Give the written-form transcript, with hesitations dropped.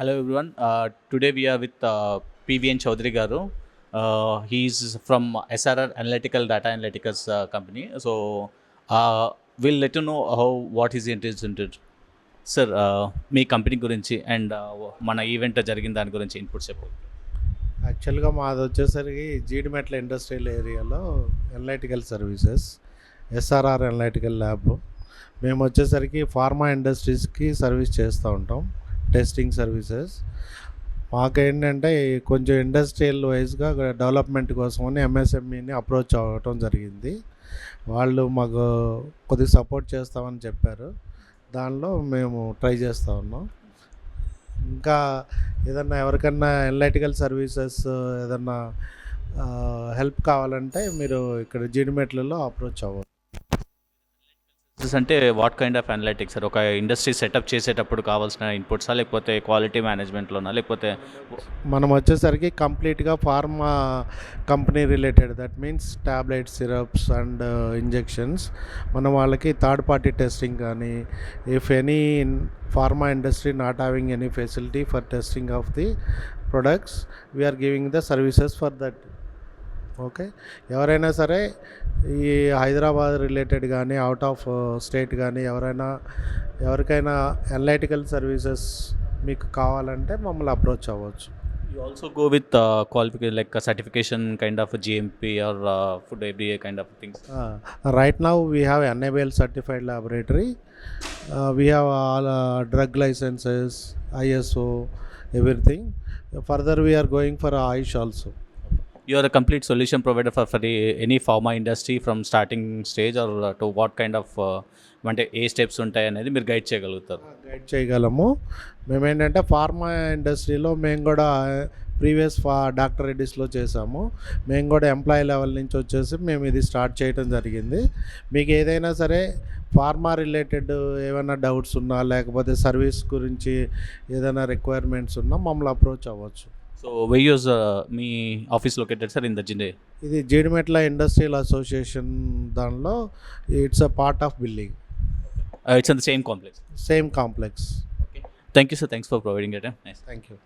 Hello everyone. Today we are with PVN Chaudhary Garu. He is from SRR Analytical Data Analytics company. So we'll let you know how what is interested. Sir me company గురించి and మన event జరిగిన దాని గురించి inputs చెప్పు. యాక్చువల్గా మాది వచ్చేసరికి Jeedimetla industrial ఏరియాలో analytical services SRR analytical lab. మేము వచ్చేసరికి ఫార్మా ఇండస్ట్రీస్కి సర్వీస్ చేస్తూ ఉంటాం, టెస్టింగ్ సర్వీసెస్. మాకేంటంటే కొంచెం ఇండస్ట్రియల్ వైజ్గా డెవలప్మెంట్ కోసమని ఎంఎస్ఎంఈని అప్రోచ్ అవ్వటం జరిగింది. వాళ్ళు మాకు కొద్దిగా సపోర్ట్ చేస్తామని చెప్పారు. దానిలో మేము ట్రై చేస్తూ ఉన్నాం. ఇంకా ఏదన్నా ఎవరికన్నా అనలైటికల్ సర్వీసెస్ ఏదన్నా హెల్ప్ కావాలంటే మీరు ఇక్కడ జీడిమెట్లలో అప్రోచ్ అవ్వచ్చు. అంటే what kind of analytics sir? ఒక ఇండస్ట్రీ సెటప్ చేసేటప్పుడు కావాల్సిన ఇన్పుట్సా, లేకపోతే క్వాలిటీ మేనేజ్మెంట్లోనా, లేకపోతే మనం వచ్చేసరికి కంప్లీట్గా pharma company related, that means tablets, syrups and injections. మనం వాళ్ళకి థర్డ్ పార్టీ టెస్టింగ్ కానీ, if any pharma industry not having any facility for testing of the products, we're giving the services for that. Okay, ఎవరైనా సరే ఈ Hyderabad related కానీ, out of state కానీ ఎవరికైనా analytical services మీకు కావాలంటే మమ్మల్ని అప్రోచ్ అవ్వచ్చు. You also go with qualification like certification kind of GMP or food FDA kind of things? Right now we have NABL certified laboratory, we have all drug licences, ISO, everything. Further we are going for Ayush also. You are a complete solution provider for any pharma industry from starting stage or to what kind of అంటే ఏ steps ఉంటాయి అనేది మీరు guide చేయగలుగుతారు? Guide చేయగలము. మేమేంటంటే pharma ఇండస్ట్రీలో మేము కూడా ప్రీవియస్ డాక్టర్ రెడ్డిస్లో చేసాము. మేము కూడా ఎంప్లాయీ లెవెల్ నుంచి వచ్చేసి మేము ఇది స్టార్ట్ చేయడం జరిగింది. మీకు ఏదైనా సరే ఫార్మా రిలేటెడ్ ఏమైనా డౌట్స్ ఉన్నా, లేకపోతే సర్వీస్ గురించి ఏదైనా రిక్వైర్మెంట్స్ ఉన్నా మమ్మల్ని అప్రోచ్ అవ్వచ్చు. సో వై యూజ్ మీ office located sir in the జిండే? ఇది జీడిమెట్ల ఇండస్ట్రియల్ అసోసియేషన్ దానిలో it's a part of building. It's in the same complex. Same complex. Okay. Thank you sir. Thanks for providing it. Nice. Thank you.